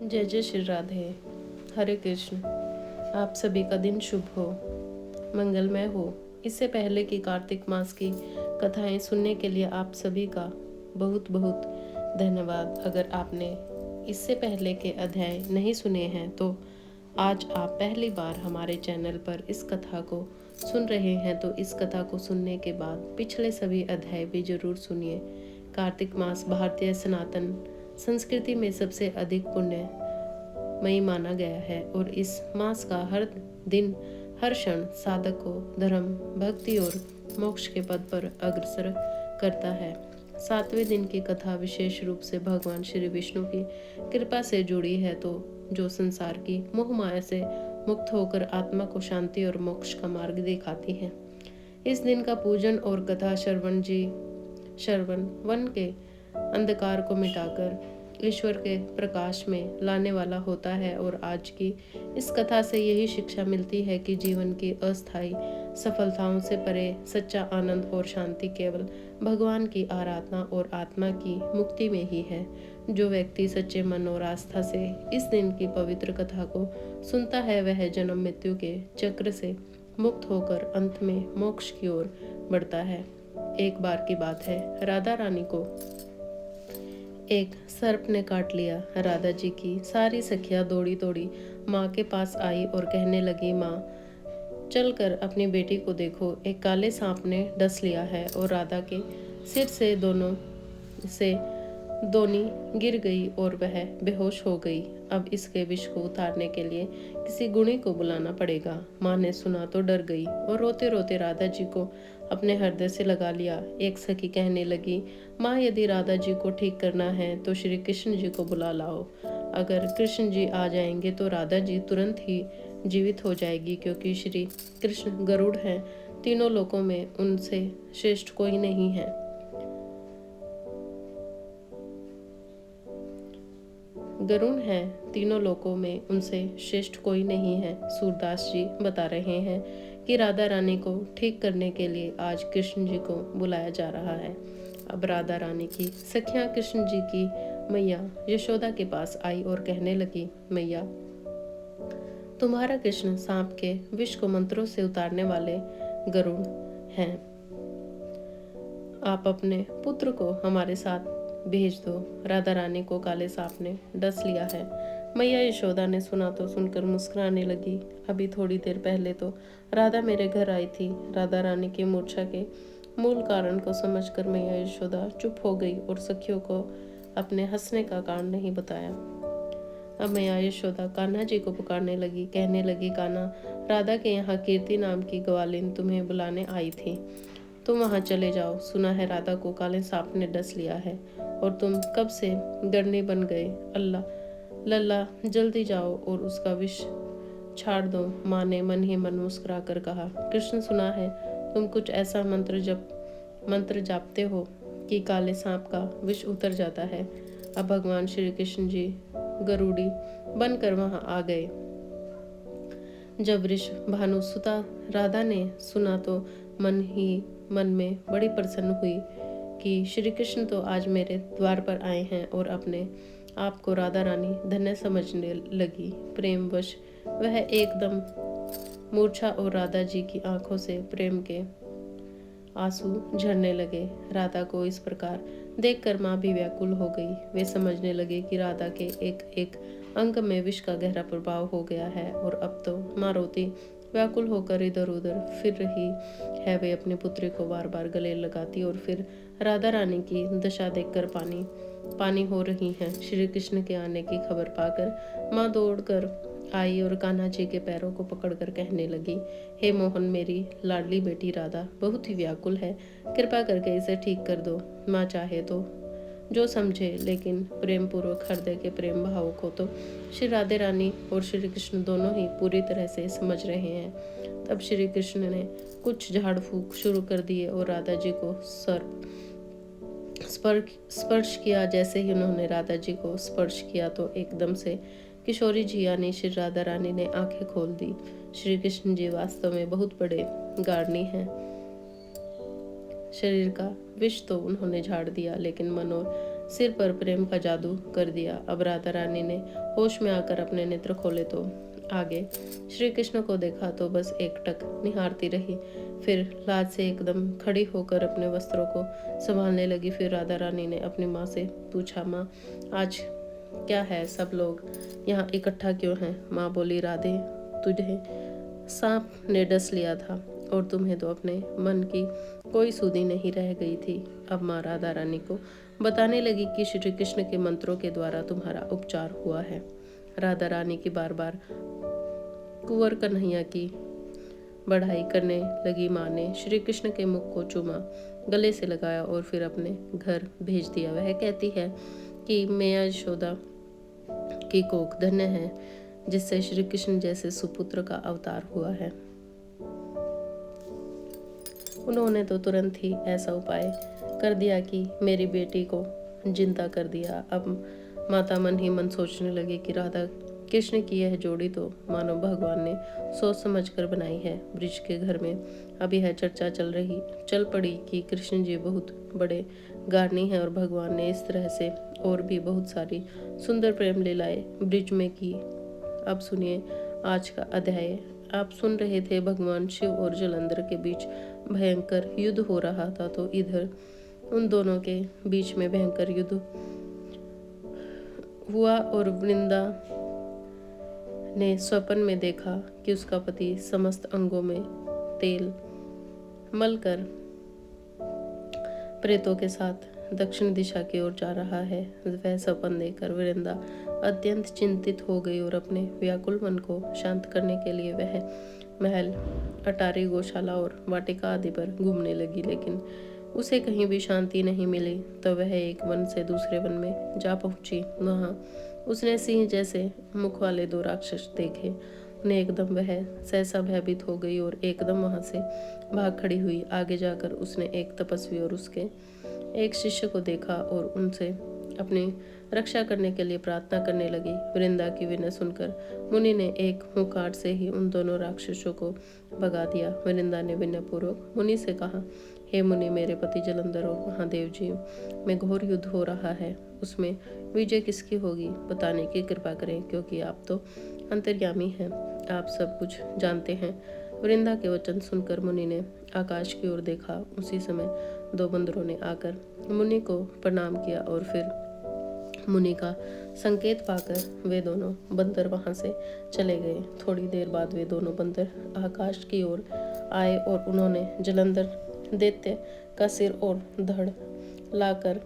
जय जय श्री राधे। हरे कृष्ण। आप सभी का दिन शुभ हो, मंगलमय हो। इससे पहले कि कार्तिक मास की कथाएं सुनने के लिए आप सभी का बहुत बहुत धन्यवाद। अगर आपने इससे पहले के अध्याय नहीं सुने हैं तो आज आप पहली बार हमारे चैनल पर इस कथा को सुन रहे हैं तो इस कथा को सुनने के बाद पिछले सभी अध्याय भी जरूर सुनिए। कार्तिक मास भारतीय सनातन संस्कृति में सबसे अधिक पुण्यमयी माना गया है और इस मास का हर दिन हर क्षण साधक को धर्म, भक्ति और मोक्ष के पद पर अग्रसर करता है। 7वें दिन की कथा विशेष रूप से भगवान श्री विष्णु की कृपा से जुड़ी है, तो जो संसार की मोह माया से मुक्त होकर आत्मा को शांति और मोक्ष का मार्ग दिखाती है। इस दिन का पूजन और कथा श्रवण वन के अंधकार को मिटाकर ईश्वर के प्रकाश में लाने वाला होता है। और आज की इस कथा से यही शिक्षा मिलती है कि जीवन की अस्थायी सफलताओं से परे सच्चा आनंद और शांति केवल भगवान की आराधना और आत्मा की मुक्ति में ही है। जो व्यक्ति सच्चे मन और आस्था से इस दिन की पवित्र कथा को सुनता है वह जन्म मृत्यु के चक्र से मुक्त होकर अंत में मोक्ष की ओर बढ़ता है। एक बार की बात है, राधा रानी को एक सर्प ने काट लिया। राधा जी की सारी सखियां दौड़ी दौड़ी माँ के पास आई और कहने लगी, माँ चलकर अपनी बेटी को देखो, एक काले सांप ने डस लिया है और राधा के सिर से दोनी गिर गई और वह बेहोश हो गई। अब इसके विष को उतारने के लिए किसी गुणी को बुलाना पड़ेगा। माँ ने सुना तो डर गई और रोते रोते राधा जी को अपने हृदय से लगा लिया। एक सखी कहने लगी, माँ यदि राधा जी को ठीक करना है तो श्री कृष्ण जी को बुला लाओ। अगर कृष्ण जी आ जाएंगे तो राधा जी तुरंत ही जीवित हो जाएगी, क्योंकि श्री कृष्ण गरुड़ हैं, तीनों लोकों में उनसे श्रेष्ठ कोई नहीं है। गरुण है, तीनों लोकों में उनसे श्रेष्ठ कोई नहीं है। सूरदास जी बता रहे हैं कि राधा रानी को ठीक करने के लिए आज कृष्ण जी को बुलाया जा रहा है। अब राधा रानी की सखियां कृष्ण जी की मैया यशोदा के पास आई और कहने लगी, मैया तुम्हारा कृष्ण सांप के विष को मंत्रों से उतारने वाले गरुड़ हैं। आप अपने पुत्र को हमारे साथ भेज दो। राधा रानी को काले सांप ने डस लिया है। मैया यशोदा ने सुना तो सुनकर मुस्कुराने लगी। अभी थोड़ी देर पहले तो राधा मेरे घर आई थी। राधा रानी की मूर्छा के मूल कारण को समझकर मैया यशोदा चुप हो गई और सखियों को अपने हंसने का कारण नहीं बताया। अब मैया यशोदा कान्हा जी को पुकारने लगी, कहने लगी, कान्हा, राधा के यहाँ कीर्ति नाम की ग्वालिन तुम्हें बुलाने आई थी, तुम वहां चले जाओ। सुना है राधा को काले सांप ने डस लिया है और तुम कब से गड़ने बन गए। अल्लाह लल्ला जल्दी जाओ और उसका विष छाड़ दो। माँ ने मन ही मन मुस्कुरा कर कहा, कृष्ण सुना है तुम कुछ ऐसा मंत्र जापते हो कि काले सांप का विष उतर जाता है। अब भगवान श्री कृष्ण जी गरुड़ी बनकर वहां आ गए। जब वृष भानुसुता राधा ने सुना तो मन में बड़ी प्रसन्न हुई कि श्री कृष्ण तो आज मेरे द्वार पर आए हैं और अपने आप को राधा रानी धन्य समझने लगी। प्रेमवश वह एकदम मूर्छा और राधा जी की आंखों से प्रेम के आंसू झरने लगे। राधा को इस प्रकार देखकर माँ भी व्याकुल हो गई। वे समझने लगे कि राधा के एक एक अंग में विष का गहरा प्रभाव हो गया है और अब तो माँ रोती व्याकुल होकर इधर उधर फिर रही है। वे अपने पुत्री को बार बार गले लगाती और फिर राधा रानी की दशा देखकर पानी हो रही हैं। श्री कृष्ण के आने की खबर पाकर माँ दौड़कर आई और कान्हा जी के पैरों को पकड़कर कहने लगी, हे मोहन, मेरी लाडली बेटी राधा बहुत ही व्याकुल है, कृपा करके इसे ठीक कर दो। माँ चाहे तो जो समझे, लेकिन प्रेम पूर्वक हृदय के प्रेम भाव को तो श्री राधे रानी और श्री कृष्ण दोनों ही पूरी तरह से समझ रहे हैं। तब श्री कृष्ण ने कुछ झाड़ फूक शुरू कर दिए और राधा जी को स्पर्श किया। जैसे ही उन्होंने राधा जी को स्पर्श किया तो एकदम से किशोरी जी यानी श्री राधा रानी ने आंखें खोल दी। श्री कृष्ण जी वास्तव में बहुत बड़े गार्णी हैं। शरीर का विष तो उन्होंने झाड़ दिया, लेकिन मन और सिर पर प्रेम का जादू कर दिया। अब राधा रानी ने होश में आकर अपने नेत्र खोले तो आगे श्री कृष्ण को देखा तो बस एकटक निहारती रही। फिर लाज से एकदम खड़ी होकर अपने वस्त्रों को संभालने लगी। फिर राधा रानी ने अपनी माँ से पूछा, माँ आज क्या है, सब लोग यहाँ इकट्ठा क्यों हैं? माँ बोली, राधे तुझे सांप ने डस लिया था और तुम्हें तो अपने मन की कोई सुधि नहीं रह गई थी। अब माँ राधा रानी को बताने लगी कि श्री कृष्ण के मंत्रों के द्वारा तुम्हारा उपचार हुआ है। राधा रानी की बार बार कुंवर कन्हैया की बढ़ाई करने लगी माँ ने श्री कृष्ण के मुख को चूमा, गले से लगाया और फिर अपने घर भेज दिया। वह कहती है कि मैया यशोदा की कोख धन्य है जिससे श्री कृष्ण जैसे सुपुत्र का अवतार हुआ है। उन्होंने तो तुरंत ही ऐसा उपाय कर दिया कि मेरी बेटी को जिंदा कर दिया। अब माता मन ही मन सोचने लगे कि राधा कृष्ण की यह जोड़ी तो मानो भगवान ने सोच समझ कर बनाई है। ब्रिज के घर में अब यह चर्चा चल पड़ी कि कृष्ण जी बहुत बड़े गार्णी हैं और भगवान ने इस तरह से और भी बहुत सारी सुंदर प्रेम लीलाएं ब्रिज में की। अब सुनिए आज का अध्याय। आप सुन रहे थे भगवान शिव और जलंधर के बीच भयंकर युद्ध हो रहा था, तो इधर उन दोनों के बीच में भयंकर युद्ध हुआ और वृंदा ने स्वप्न में देखा कि उसका पति समस्त अंगों में तेल मलकर प्रेतों के साथ दक्षिण दिशा की ओर जा रहा है। वह सपन देखकर वृंदा अत्यंत चिंतित हो गई और अपने व्याकुल मन को शांत करने के लिए वह महल, अटारी, गौशाला और वाटिका आदि पर घूमने लगी, लेकिन उसे कहीं भी शांति नहीं मिली। तो वह एक वन से दूसरे वन में जा पहुंची। वहां उसने सिंह जैसे मुख वाले 2 राक्षस देखे। उन्हें एकदम वह सहसा भयभीत हो गई और एकदम वहां से भाग खड़ी हुई। आगे जाकर उसने एक तपस्वी और उसके एक शिष्य को देखा और उनसे अपनी रक्षा करने के लिए प्रार्थना करने लगी। वृंदा की विनय सुनकर मुनि ने एक हुंकार से ही उन दोनों राक्षसों को भगा दिया। वृंदा ने विनयपूर्वक मुनि से कहा, हे मुनि, मेरे पति जलंधर और महादेव जी में घोर युद्ध हो रहा है। उसमें विजय किसकी होगी बताने की कृपा करें, क्योंकि आप तो अंतर्यामी हैं, आप सब कुछ जानते हैं। वृंदा के वचन सुनकर मुनि ने आकाश की ओर देखा। उसी समय 2 बंदरों ने आकर मुनि को प्रणाम किया और फिर मुनि का संकेत पाकर वे दोनों बंदर वहां से चले गए। थोड़ी देर बाद वे दोनों बंदर आकाश की ओर आए और उन्होंने जलंधर दैत्य का सिर और धड़ लाकर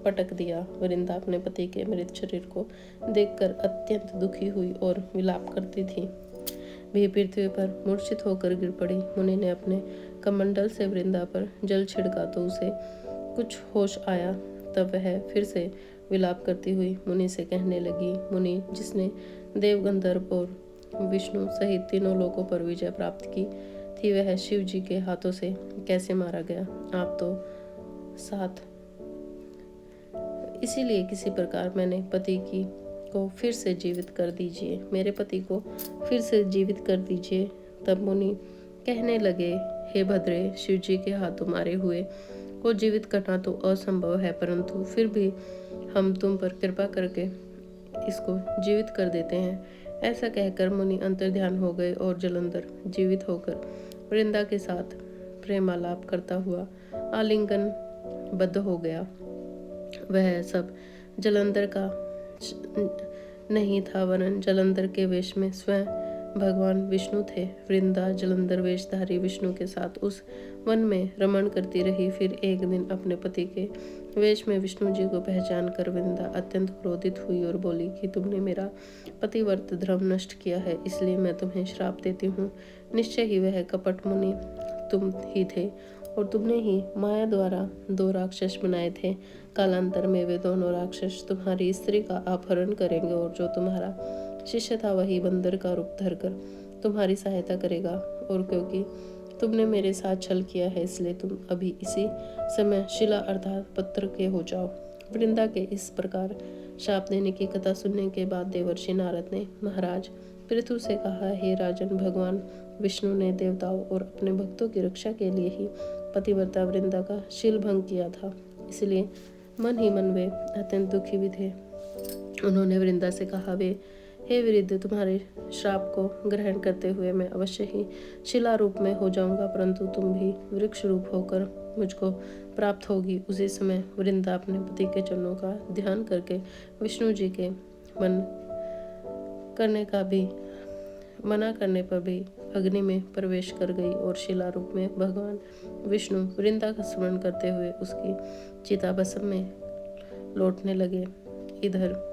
पटक दिया। वृंदा अपने पति के मृत शरीर को देखकर अत्यंत दुखी हुई और विलाप करती थी। वे पृथ्वी पर मूर्छित होकर गिर पड़ी। मुनि ने अपने कमंडल से वृंदा पर जल छिड़का तो उसे कुछ होश आया। तब वह फिर से विलाप करती हुई मुनि से कहने लगी, मुनि, जिसने देव, गंधर्व और विष्णु सहित तीनों लोकों पर विजय प्राप्त की थी, वह शिव जी के हाथों से कैसे मारा गया? आप तो साथ, इसीलिए किसी प्रकार मैंने पति की को फिर से जीवित कर दीजिए, मेरे पति को फिर से जीवित कर दीजिए। तब मुनि कहने लगे, हे भद्रे, शिव जी के हाथों मारे हुए को जीवित करना तो असंभव है, परंतु फिर भी हम तुम पर कृपा करके इसको जीवित कर देते हैं। ऐसा कहकर मुनि अंतर्ध्यान हो गए और जलंधर जीवित होकर वृंदा के साथ प्रेमालाप करता हुआ आलिंगन बद्ध हो गया। वह सब जलंधर का नहीं था, वरन जलंधर के वेश में स्वयं भगवान विष्णु थे। वृंदा जलंधर वेशधारी विष्णु के साथ उस वन में रमण करती रही। फिर एक दिन अपने पति के वेश में विष्णु जी को पहचान कर वृंदा अत्यंत क्रोधित हुई और बोली कि तुमने मेरा पतिव्रत धर्म नष्ट किया है, इसलिए मैं तुम्हें श्राप देती हूँ। निश्चय ही वह कपट मुनि तुम ही थे और तुमने ही माया द्वारा 2 राक्षस बनाए थे। कालांतर में वे दोनों राक्षस तुम्हारी स्त्री का अपहरण करेंगे और जो तुम्हारा शिष्य था वही बंदर का रूप धरकर तुम्हारी सहायता करेगा। और क्योंकि तुमने मेरे साथ छल किया है, इसलिए तुम अभी इसी समय शिला अर्थात पत्थर के हो जाओ। वृंदा के इस प्रकार शाप देने की कथा सुनने के बाद देवर्षि नारद ने महाराज पृथु से कहा, हे राजन, भगवान विष्णु ने देवताओं और अपने भक्तों की रक्षा के लिए ही पतिव्रता वृंदा का शील भंग किया था, इसलिए मन ही मन वे अत्यंत दुखी भी थे। उन्होंने वृंदा से कहा, वे हे वृद्ध, तुम्हारे श्राप को ग्रहण करते हुए मैं अवश्य ही शिला रूप में हो जाऊंगा, परंतु तुम भी वृक्ष रूप होकर मुझको प्राप्त होगी। उसी समय वृंदा अपने पति के चरणों का ध्यान करके विष्णु जी के मना करने पर भी अग्नि में प्रवेश कर गई और शिला रूप में भगवान विष्णु वृंदा का स्मरण करते हुए उसकी चिता भस्म में लौटने लगे। इधर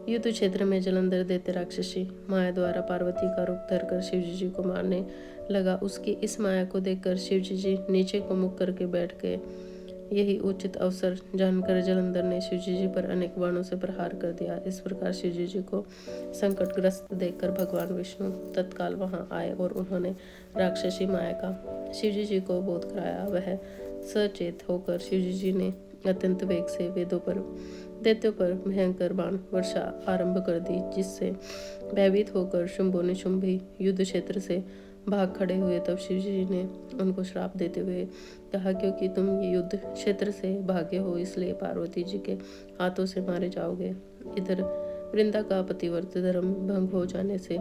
युद्ध क्षेत्र में जलंधर दैत्य राक्षसी माया द्वारा पार्वती का रूप धरकर शिवजी जी को मारने लगा। उसकी इस माया को देखकर शिवजी जी नीचे को मुख करके बैठ गए। यही उचित अवसर जानकर जलंधर ने शिवजी जी पर अनेक बाणों से प्रहार कर दिया। इस प्रकार शिवजी जी को संकटग्रस्त देखकर भगवान विष्णु तत्काल वहां आए और उन्होंने राक्षसी माया का शिवजी जी को बोध कराया। वह सचेत होकर शिवजी जी ने अत्यंत वेग से दैत्यों पर भयंकर बाण वर्षा आरंभ कर दी, जिससे भयभीत होकर शुंभो निशुंभी युद्ध क्षेत्र से भाग खड़े हुए। तब शिवजी जी ने उनको श्राप देते हुए कहा, क्योंकि तुम ये युद्ध क्षेत्र से भागे हो, इसलिए पार्वती जी के हाथों से मारे जाओगे। इधर वृंदा का पतिव्रत धर्म भंग हो जाने से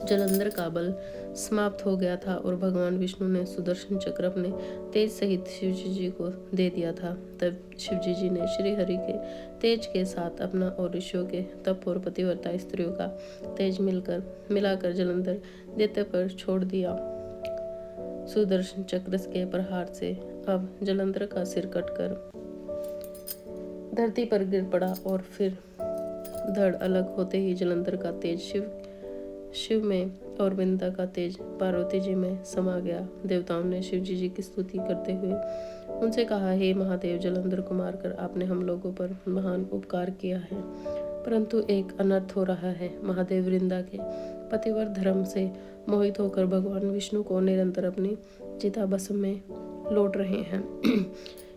जलंधर का बल समाप्त हो गया था और भगवान विष्णु ने सुदर्शन चक्र अपने तेज सहित शिवजी जी को दे दिया था। तब शिवजी जी ने श्री हरि के तेज के साथ अपना और ऋषियों के तप और पतिव्रता स्त्रियों का तेज मिलाकर जलंधर दैत्य पर छोड़ दिया। सुदर्शन चक्र के प्रहार से अब जलंधर का सिर कटकर धरती पर गिर पड़ा और फिर धड़ अलग होते ही जलंधर का तेज शिव में और वृंदा का तेज पार्वती जी में समा गया। देवताओं ने शिवजी जी की स्तुति करते हुए उनसे कहा, हे महादेव, जलंधर को मारकर आपने हम लोगों पर महान उपकार किया है, परंतु एक अनर्थ हो रहा है। महादेव वृंदा के पतिव्रत धर्म से मोहित होकर भगवान विष्णु को निरंतर अपनी चिता भस्म में लौट रहे हैं।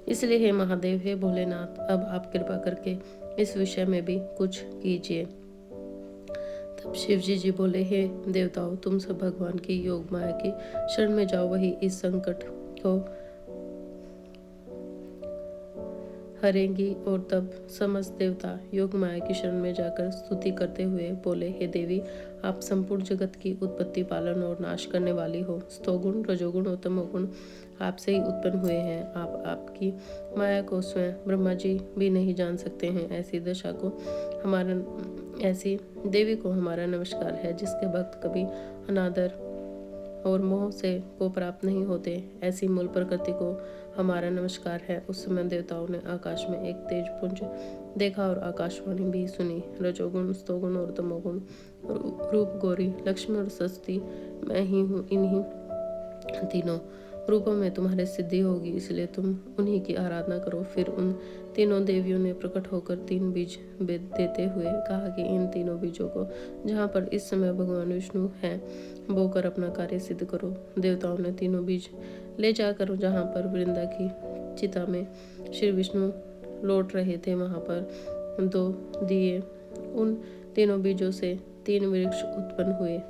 इसलिए हे महादेव, हे भोलेनाथ, अब आप कृपा करके इस विषय में भी कुछ कीजिए। तब शिवजी जी बोले, हे देवताओं, तुम सब भगवान की योग माया की शरण में जाओ, वही इस संकट को हरेंगी। और तब समस्त देवता योग माया की शरण में जाकर स्तुति करते हुए बोले, हे देवी, आप संपूर्ण जगत की उत्पत्ति, पालन और नाश करने वाली हो। सतोगुण, रजोगुण और तमोगुण आपसे ही उत्पन्न हुए हैं। आपकी माया को स्वयं ब्रह्मा जी भी नहीं जान सकते हैं। ऐसी देवी को हमारा नमस्कार है, जिसके भक्त कभी अनादर और मोह से को प्राप्त नहीं होते। ऐसी मूल प्रकृति को हमारा नमस्कार है। उस समय देवताओं ने आकाश में एक तेज पुंज देखा और आकाशवाणी भी सुनी। रजोगुण, स्तोगुण और तमोगुण, रूप, गौरी, लक्ष्मी और सरस्वती, मैं ही हूँ। इन्हीं तीनों रूपों में तुम्हारी सिद्धि होगी, इसलिए तुम उन्हीं की आराधना करो। फिर उन तीनों देवियों ने प्रकट होकर 3 बीज देते हुए कहा कि इन तीनों बीजों को जहाँ पर इस समय भगवान विष्णु हैं, बोकर अपना कार्य सिद्ध करो। देवताओं ने तीनों बीज ले जाकर जहाँ पर वृंदा की चिता में श्री विष्णु लौट रहे थे, वहाँ पर 2 दिए। उन तीनों बीजों से 3 वृक्ष उत्पन्न हुए।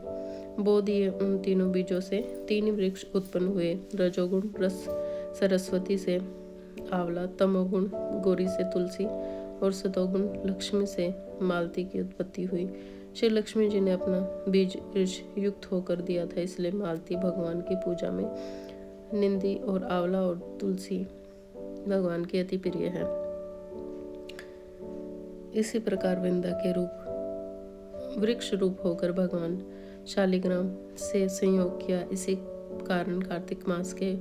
बो दिए उन तीनों बीजों से 3 वृक्ष उत्पन्न हुए। रजोगुण सरस्वती से आंवला, तमोगुण गौरी से तुलसी और सतोगुण लक्ष्मी से मालती की उत्पत्ति हुई। श्री लक्ष्मी जी ने अपना बीज युक्त होकर दिया था, इसलिए मालती भगवान की पूजा में निंदी और आंवला और तुलसी भगवान की अति प्रिय है। इसी प्रकार वृंदा के रूप वृक्ष रूप होकर भगवान शालिग्राम से संयोग किया। इसी कारण कार्तिक मास के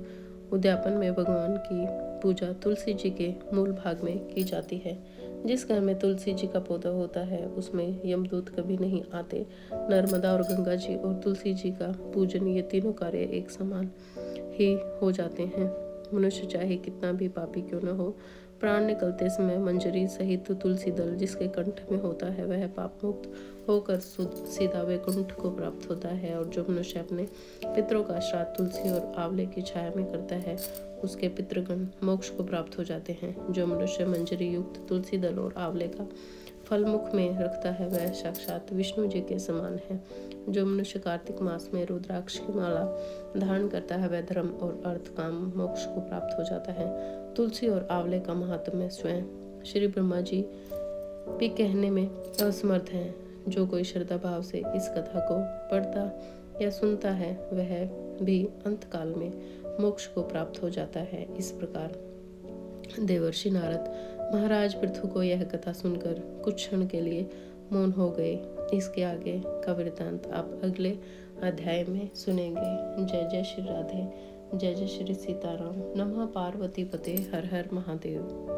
उद्यापन में भगवान की पूजा तुलसी जी के मूल भाग में की जाती है। जिस घर में तुलसी जी का पौधा होता है, उसमें यमदूत कभी नहीं आते। नर्मदा और गंगा जी और तुलसी जी का पूजन, ये तीनों कार्य एक समान ही हो जाते हैं। मनुष्य चाहे कितना भी पापी क्यों न हो, प्राण निकलते समय मंजरी सहित तुलसी दल जिसके कंठ में होता है, वह पाप मुक्त होकर सीधा वैकुंठ को प्राप्त होता है। और जो मनुष्य अपने पितरों का श्राद्ध तुलसी और आंवले की छाया में करता है, उसके पितृगण मोक्ष को प्राप्त हो जाते हैं। जो मनुष्य मंजरी युक्त तुलसी दल और आंवले का फल मुख में रखता है वह साक्षात विष्णु जी के समान है। जो मनुष्य कार्तिक मास में रुद्राक्ष की माला धारण करता है वह धर्म और अर्थ काम मोक्ष को प्राप्त हो जाता है। तुलसी और आंवले का महात्म्य स्वयं श्री ब्रह्मा जी भी कहने में असमर्थ हैं। जो कोई श्रद्धा भाव से इस कथा को पढ़ता या सुनता है वह भी अंतकाल में मोक्ष को प्राप्त हो जाता है। इस प्रकार देवर्षि नारद महाराज पृथु को यह कथा सुनकर कुछ क्षण के लिए मौन हो गए। इसके आगे का वृतांत आप अगले अध्याय में सुनेंगे। जय जय श्री राधे, जय जय श्री सीताराम। नमः पार्वती पते, हर हर महादेव।